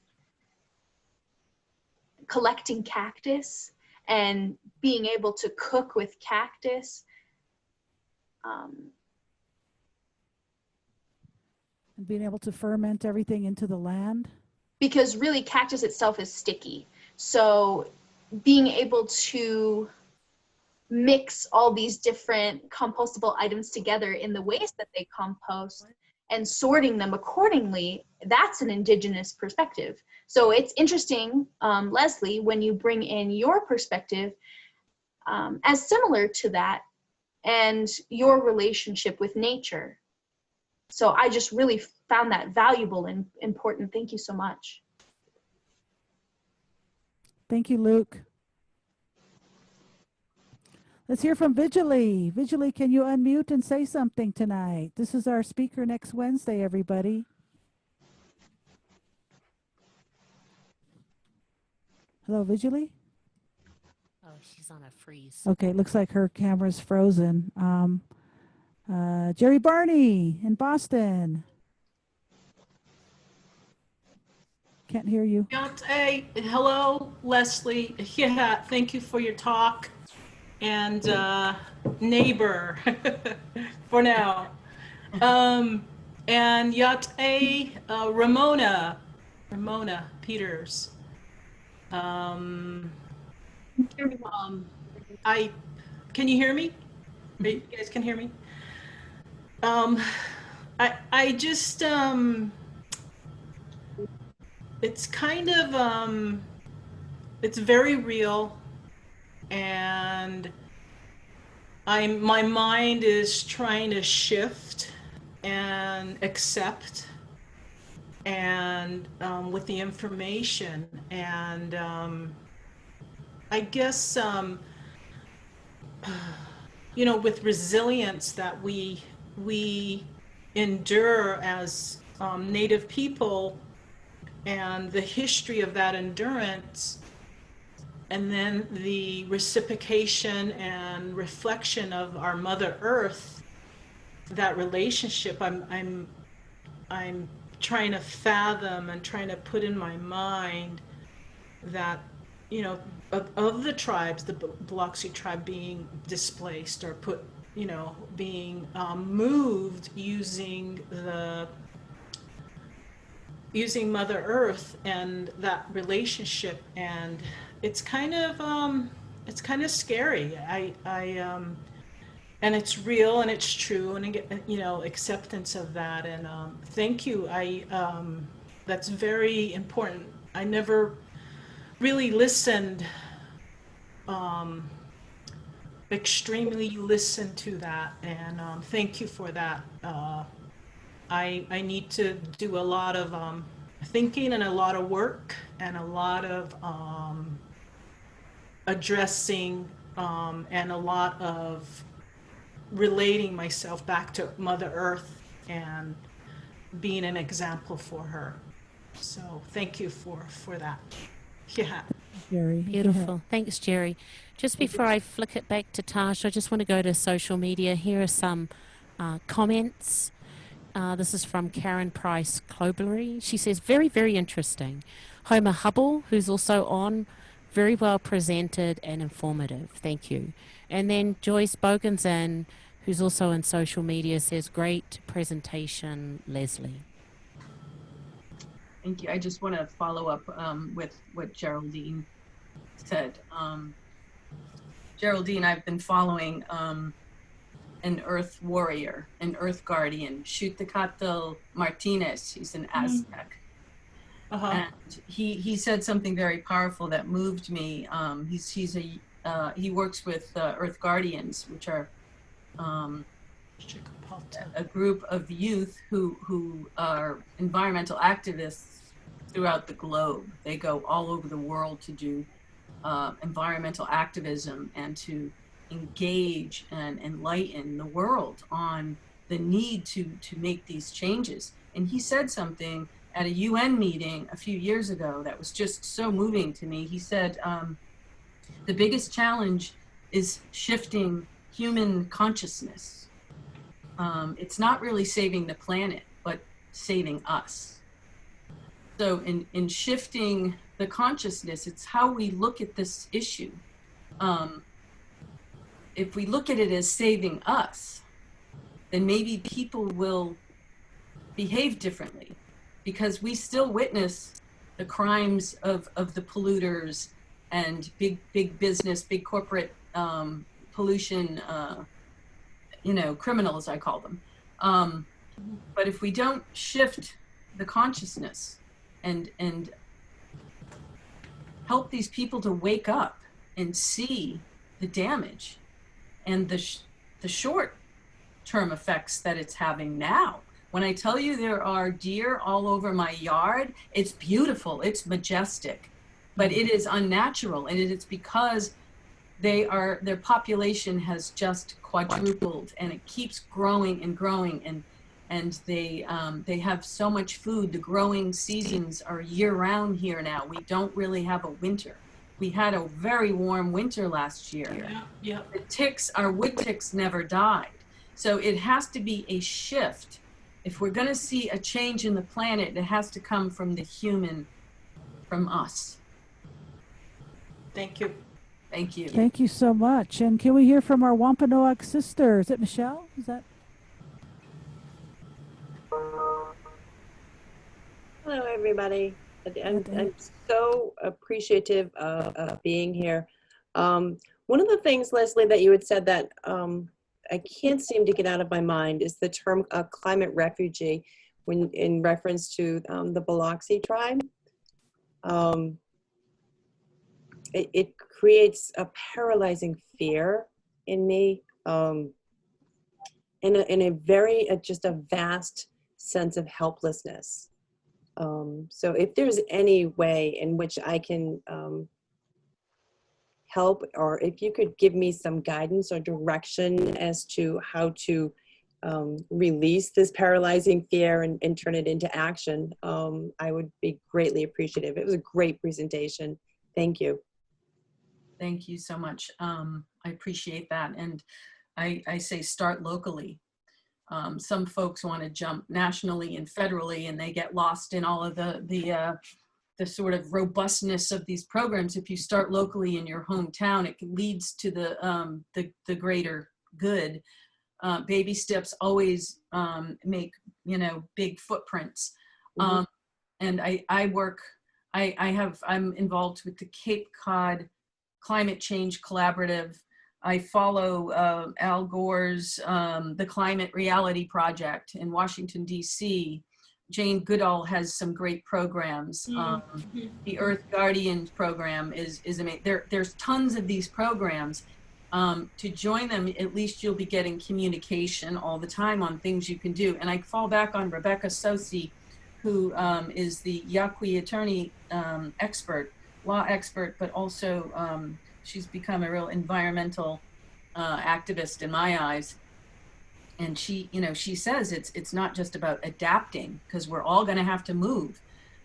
collecting cactus and being able to cook with cactus. And being able to ferment everything into the land. Because really cactus itself is sticky. So being able to mix all these different compostable items together in the ways that they compost and sorting them accordingly, that's an Indigenous perspective. So it's interesting, Leslie, when you bring in your perspective as similar to that and your relationship with nature. So I just really found that valuable and important. Thank you so much. Thank you, Luke. Let's hear from Vigily. Vigily, can you unmute and say something tonight? This is our speaker next Wednesday, everybody. Hello, Vigily. she's on a freeze. Okay, looks like her camera's frozen. Jerry Barney in Boston. Can't hear you. Hey, hello, Leslie. Yeah, thank you for your talk. And neighbor for now. And Yate, Ramona Peters. Can you hear me? You guys can hear me? I just, it's kind of, it's very real, and my mind is trying to shift and accept, and with the information, and I guess you know, with resilience that we endure as Native people, and the history of that endurance, and then the reciprocation and reflection of our Mother Earth, that relationship, I'm trying to fathom and trying to put in my mind that, you know, of the tribes, the Biloxi tribe being displaced or put, you know, being moved using Mother Earth and that relationship, and it's kind of scary. And it's real and it's true, and you know, acceptance of that, and thank you. That's very important. I never really listened, extremely listened to that, and thank you for that. I need to do a lot of thinking and a lot of work and a lot of addressing and a lot of relating myself back to Mother Earth and being an example for her. So thank you for that. Yeah. Jerry. Beautiful. Thanks, Jerry. Just before I flick it back to Tash, I just want to go to social media. Here are some comments. This is from Karen Price Cloblery. She says, very, very interesting. Homer Hubble, who's also on, very well presented and informative. Thank you. And then Joyce Boganson, who's also on social media, says, great presentation, Leslie. Thank you. I just want to follow up with what Geraldine said. Geraldine, I've been following an Earth warrior, an Earth guardian, Xuchitl Martinez. He's an Aztec. And he said something very powerful that moved me. He works with Earth Guardians, which are a group of youth who are environmental activists throughout the globe. They go all over the world to do environmental activism and to engage and enlighten the world on the need to make these changes. And he said something at a UN meeting a few years ago that was just so moving to me. He said, the biggest challenge is shifting human consciousness. It's not really saving the planet, but saving us. So in shifting the consciousness, it's how we look at this issue. If we look at it as saving us, then maybe people will behave differently, because we still witness the crimes of the polluters and big business, big corporate pollution, you know, criminals, I call them. But if we don't shift the consciousness and help these people to wake up and see the damage and the short-term effects that it's having now. When I tell you there are deer all over my yard, it's beautiful, it's majestic, but it is unnatural, and it's because their population has just quadrupled, and it keeps growing and growing, and they have so much food. The growing seasons are year-round here now. We don't really have a winter. We had a very warm winter last year. Yeah, yeah. The ticks, our wood ticks never died. So it has to be a shift. If we're going to see a change in the planet, it has to come from the human, from us. Thank you. Thank you. Thank you so much. And can we hear from our Wampanoag sister? Is it Michelle? Is that? Hello, everybody. I'm so appreciative of being here. One of the things, Leslie, that you had said that I can't seem to get out of my mind is the term climate refugee when in reference to the Biloxi tribe. It creates a paralyzing fear in me, in a very, just a vast sense of helplessness. So if there's any way in which I can help, or if you could give me some guidance or direction as to how to release this paralyzing fear and turn it into action, I would be greatly appreciative. It was a great presentation. Thank you. Thank you so much. I appreciate that. And I say start locally. Some folks want to jump nationally and federally, and they get lost in all of the sort of robustness of these programs. If you start locally in your hometown, it leads to the greater good. Baby steps always make, you know, big footprints. Mm-hmm. And I'm involved with the Cape Cod Climate Change Collaborative. I follow Al Gore's The Climate Reality Project in Washington, D.C. Jane Goodall has some great programs. The Earth Guardians program is amazing. There's tons of these programs. To join them, at least you'll be getting communication all the time on things you can do. And I fall back on Rebecca Sosi, who is the Yaqui attorney law expert, but also she's become a real environmental activist in my eyes. And she, you know, she says it's not just about adapting, because we're all going to have to move.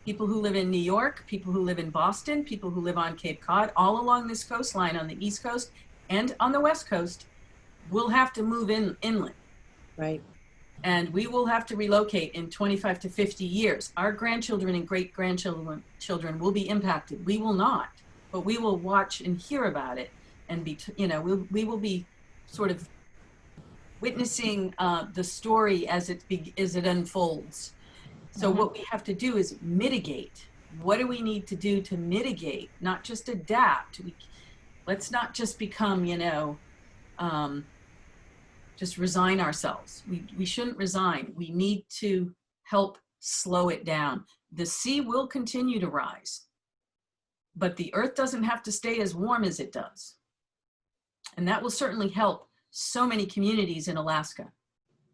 People who live in New York, people who live in Boston, people who live on Cape Cod, all along this coastline on the East Coast and on the West Coast, will have to move inland. Right. And we will have to relocate in 25 to 50 years. Our grandchildren and great-grandchildren will be impacted. We will not, but we will watch and hear about it, and be, you know, we will be sort of witnessing the story as it unfolds. So what we have to do is mitigate. What do we need to do to mitigate, not just adapt? Let's not just become, you know, just resign ourselves. We shouldn't resign. We need to help slow it down. The sea will continue to rise, but the earth doesn't have to stay as warm as it does. And that will certainly help so many communities in Alaska.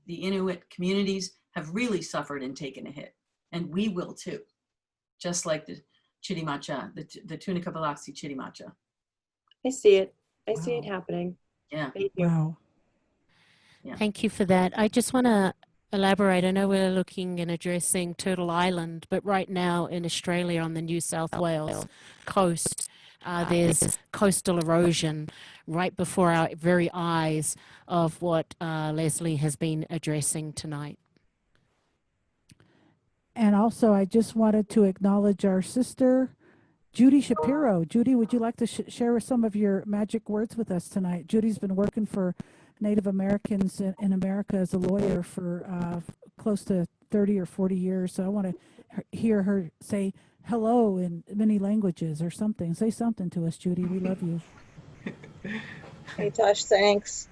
The Inuit communities have really suffered and taken a hit, and we will too, just like the Chitimacha, the Tunica Biloxi Chitimacha. I see it. I see it happening. Yeah. Thank you. Wow. Yeah. Thank you for that. I just want to elaborate. I know we're looking and addressing Turtle Island, but right now in Australia on the New South Wales coast, there's coastal erosion right before our very eyes of what Leslie has been addressing tonight. And also, I just wanted to acknowledge our sister, Judy Shapiro. Judy, would you like to share some of your magic words with us tonight? Judy's been working for Native Americans in America as a lawyer for close to 30 or 40 years. So I want to hear her say hello in many languages or something. Say something to us, Judy. We love you. Hey, Tosh, thanks.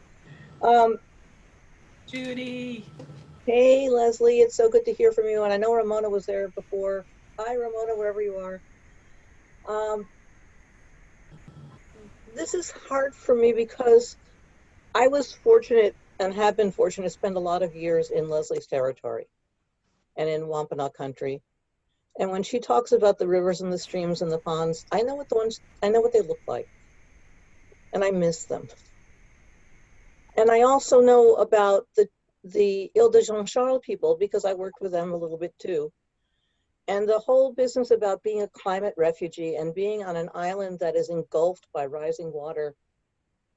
Judy. Hey, Leslie, it's so good to hear from you. And I know Ramona was there before. Hi, Ramona, wherever you are. This is hard for me because I was fortunate and have been fortunate to spend a lot of years in Leslie's territory and in Wampanoag country. And when she talks about the rivers and the streams and the ponds, I know what they look like. And I miss them. And I also know about the Île de Jean Charles people because I worked with them a little bit too. And the whole business about being a climate refugee and being on an island that is engulfed by rising water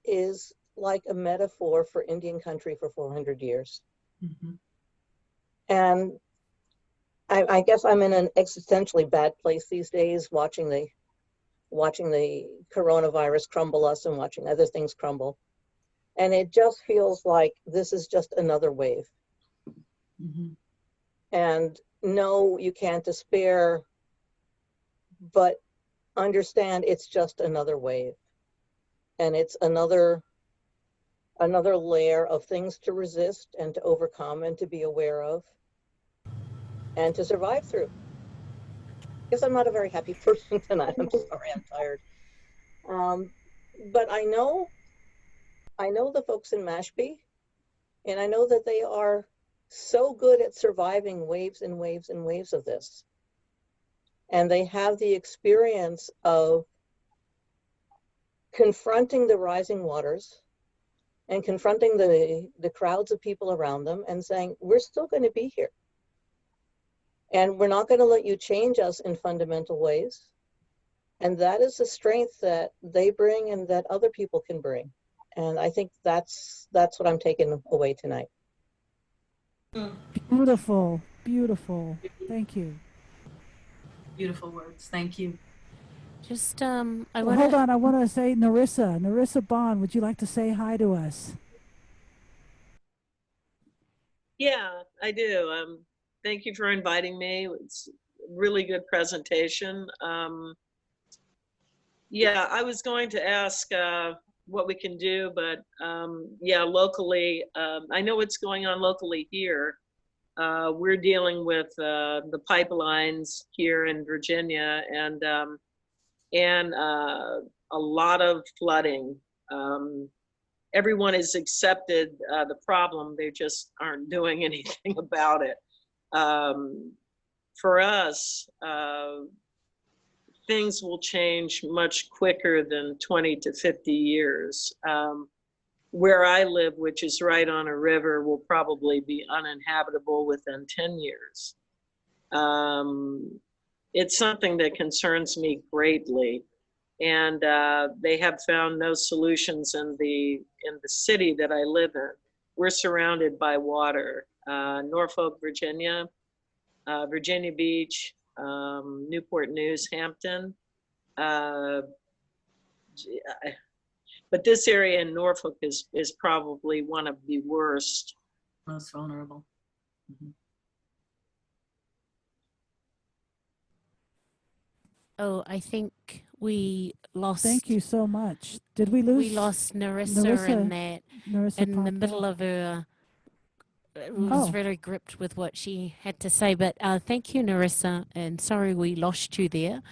is like a metaphor for Indian country for 400 years. Mm-hmm. And I guess I'm in an existentially bad place these days, watching the coronavirus crumble us and watching other things crumble. And it just feels like this is just another wave. Mm-hmm. And no, you can't despair, but understand it's just another wave. And it's another layer of things to resist and to overcome and to be aware of and to survive through. I guess I'm not a very happy person tonight. I'm sorry, I'm tired. But I know the folks in Mashpee, and I know that they are so good at surviving waves and waves and waves of this. And they have the experience of confronting the rising waters and confronting the crowds of people around them and saying, we're still going to be here. And we're not going to let you change us in fundamental ways. And that is the strength that they bring and that other people can bring. And I think that's what I'm taking away tonight. Beautiful, beautiful. Thank you. Beautiful words. Thank you. Just, I Well, want hold on, I want to say Narissa Bond, would you like to say hi to us? Yeah, I do. Thank you for inviting me. It's a really good presentation. Yeah, I was going to ask what we can do, but yeah, locally, I know what's going on locally here. We're dealing with the pipelines here in Virginia and a lot of flooding. Everyone has accepted the problem, they just aren't doing anything about it. For us, things will change much quicker than 20 to 50 years. Where I live, which is right on a river, will probably be uninhabitable within 10 years. It's something that concerns me greatly. And they have found no solutions in the city that I live in. We're surrounded by water. Norfolk, Virginia, Virginia Beach, Newport News, Hampton. But this area in Norfolk is probably one of the worst. Most vulnerable. Mm-hmm. Oh, I think we lost. Thank you so much. Did we lose? We lost Narissa in that. Narissa in the popped middle out. of her. Was very gripped with what she had to say. But thank you, Narissa, and sorry we lost you there.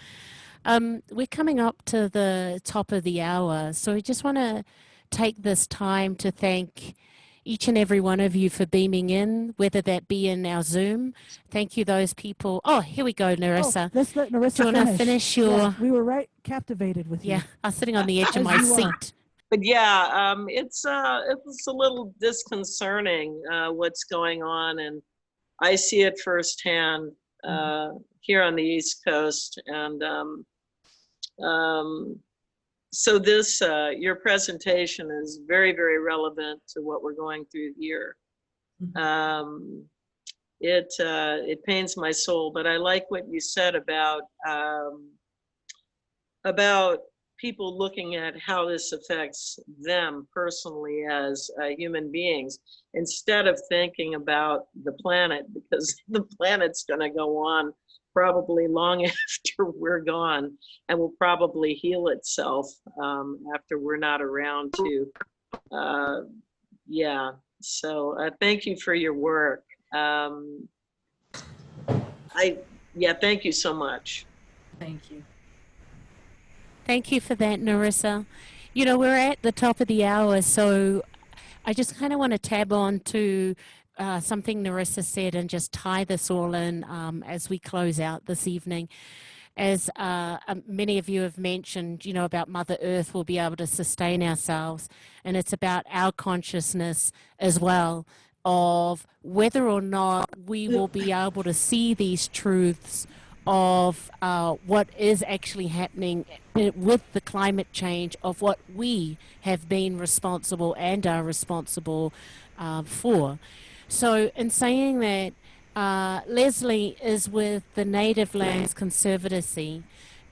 We're coming up to the top of the hour, so I just want to take this time to thank each and every one of you for beaming in, whether that be in our Zoom. Thank you, those people. Oh, here we go, Narissa. Oh, let's let Narissa Do you want to finish your... Yeah, we were right captivated with you. Yeah, I was sitting on the edge of my seat. But yeah, it's a little disconcerting what's going on, and I see it firsthand here on the East Coast. And so this, your presentation is very, very relevant to what we're going through here. It pains my soul, but I like what you said about people looking at how this affects them personally as human beings, instead of thinking about the planet, because the planet's going to go on probably long after we're gone, and will probably heal itself after we're not around to. Yeah, so thank you for your work. Thank you so much. Thank you. Thank you for that, Narissa. You know, we're at the top of the hour, so I just kind of want to tab on to something Narissa said and just tie this all in as we close out this evening. As many of you have mentioned, you know, about Mother Earth will be able to sustain ourselves, and it's about our consciousness as well of whether or not we will be able to see these truths of what is actually happening with the climate change, of what we have been responsible and are responsible for. So in saying that, Leslie is with the Native Lands Conservancy,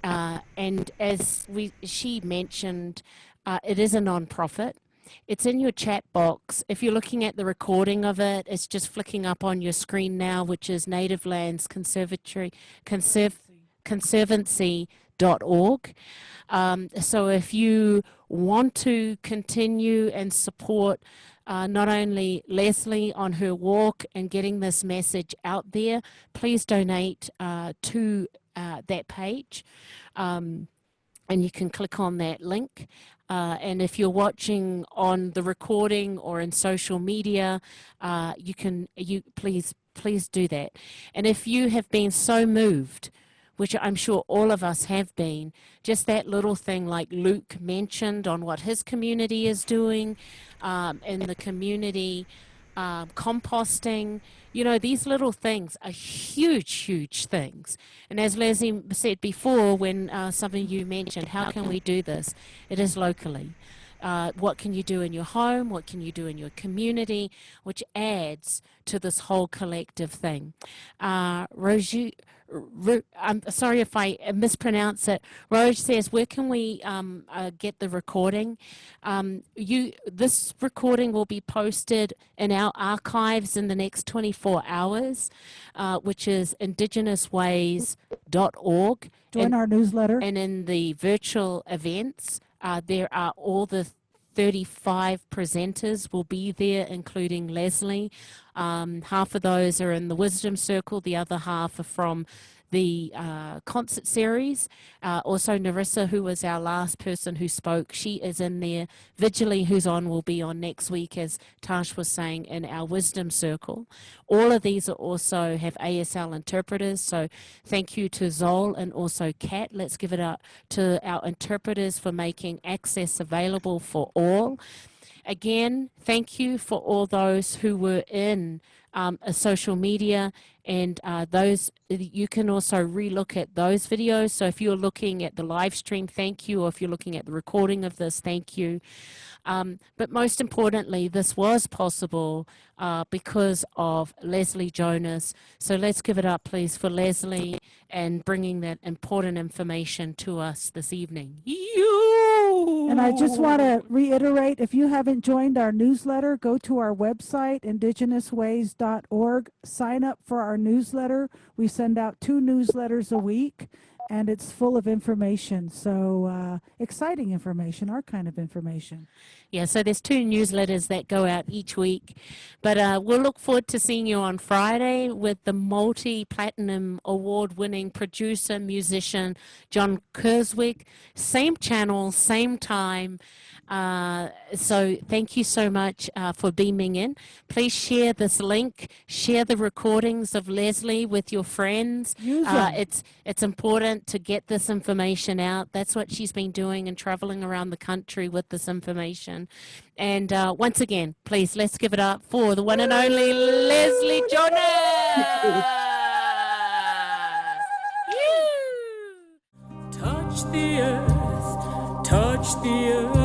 and as she mentioned, it is a non-profit. It's in your chat box. If you're looking at the recording of it, it's just flicking up on your screen now, which is Native Lands Conservancy.org. So if you want to continue and support not only Leslie on her walk and getting this message out there, please donate to that page. And you can click on that link. And if you're watching on the recording or in social media, please do that. And if you have been so moved, which I'm sure all of us have been, just that little thing like Luke mentioned on what his community is doing, in the community composting, these little things are huge, huge things. And as Leslie said before, when some of you mentioned, how can we do this? It is locally. What can you do in your home? What can you do in your community? Which adds to this whole collective thing. I'm sorry if I mispronounce it. Roj says, where can we get the recording? This recording will be posted in our archives in the next 24 hours, which is IndigenousWays.org. Join our newsletter. And in the virtual events, there are all the 35 presenters will be there, including Leslie. Half of those are in the Wisdom Circle, the other half are from the concert series. Also Narissa, who was our last person who spoke, she is in there. Vigily, who's on, will be on next week, as Tash was saying, in our Wisdom Circle. All of these are also have ASL interpreters, so thank you to Zol and also Kat. Let's give it up to our interpreters for making access available for all. Again, thank you for all those who were in social media, and those you can also relook at those videos. So if you're looking at the live stream, thank you, or if you're looking at the recording of this, thank you. But most importantly, this was possible because of Leslie Jonas. So let's give it up, please, for Leslie and bringing that important information to us this evening. And I just want to reiterate, if you haven't joined our newsletter, go to our website, IndigenousWays.org. Sign up for our newsletter. We send out 2 newsletters a week, and it's full of information. So exciting information, our kind of information. Yeah, so there's 2 newsletters that go out each week. But we'll look forward to seeing you on Friday with the multi-platinum award-winning producer, musician, John Kurzwig. Same channel, same time. So thank you so much for beaming in. Please share this link. Share the recordings of Leslie with your friends. It's important to get this information out. That's what she's been doing and traveling around the country with this information. And once again, please, let's give it up for the one and only Leslie Jonas. Touch the earth, touch the earth.